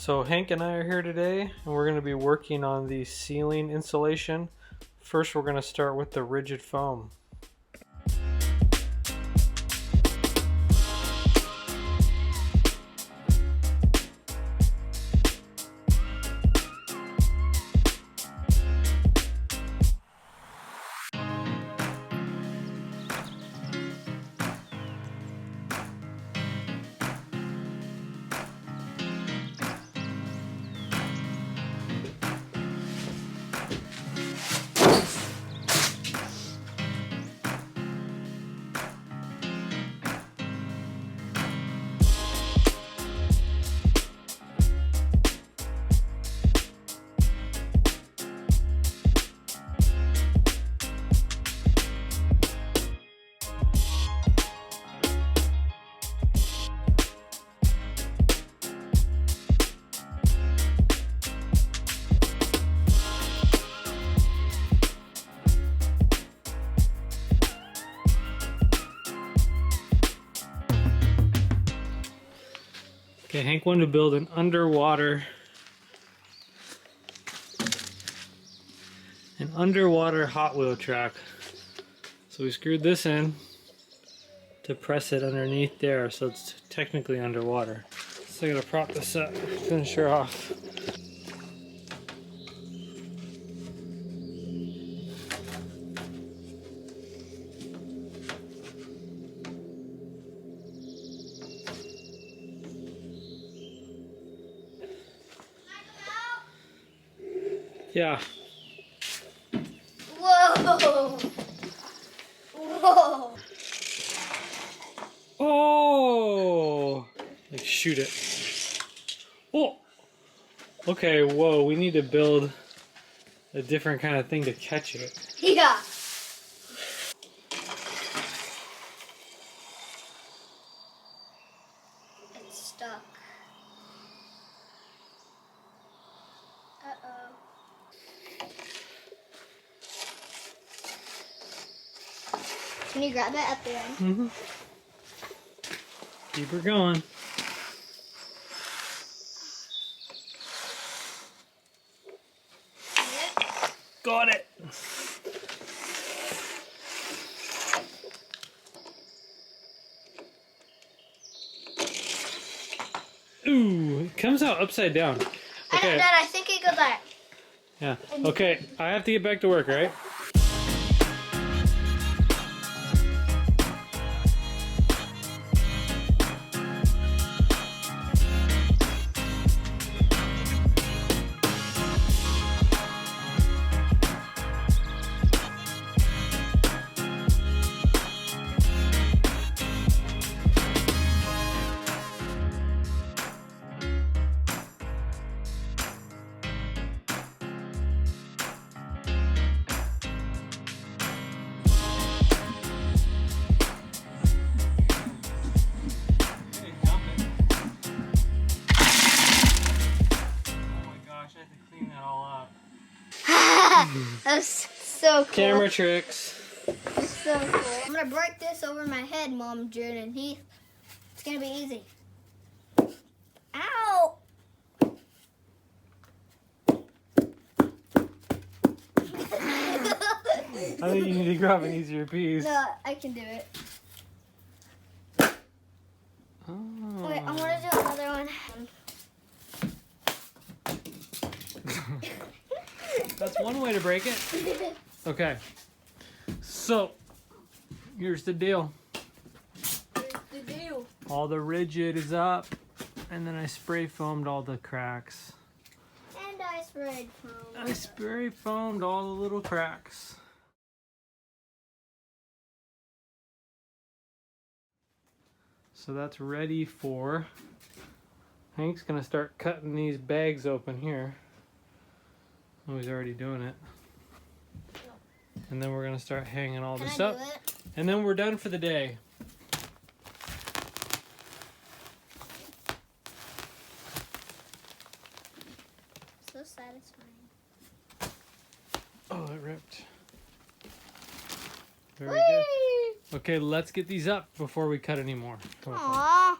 So Hank and I are here today and we're going to be working on the ceiling insulation. First we're going to start with the rigid foam. Okay, Hank wanted to build an underwater Hot Wheel track. So we screwed this in to press it underneath there, so it's technically underwater. So I gotta prop this up, finish her off. Yeah. Whoa! Whoa! Oh! Like shoot it. Oh! Okay, whoa, we need to build a different kind of thing to catch it. Yeah. It's stuck. Uh-oh. Can you grab it at the end? Mm-hmm. Keep her going. Got it. Ooh, it comes out upside down. Okay. Dad, I think it goes like. Yeah. Okay, I have to get back to work, right? That's so cool. Camera tricks. That's so cool. I'm gonna break this over my head, Mom, June, and Heath. It's gonna be easy. Ow! I think you need to grab an easier piece. No, I can do it. Oh. Wait, I want to do another one. That's one way to break it. Okay. So, here's the deal. Here's the deal. All the rigid is up, and then I spray foamed all the cracks. And I sprayed foam. I spray foamed all the little cracks. So that's ready for... Hank's gonna start cutting these bags open here. Oh, he's already doing it. And then we're gonna start hanging all this up. And then we're done for the day. So satisfying. Oh, it ripped. Very Whee! good. Okay, let's get these up before we cut any more. Aww.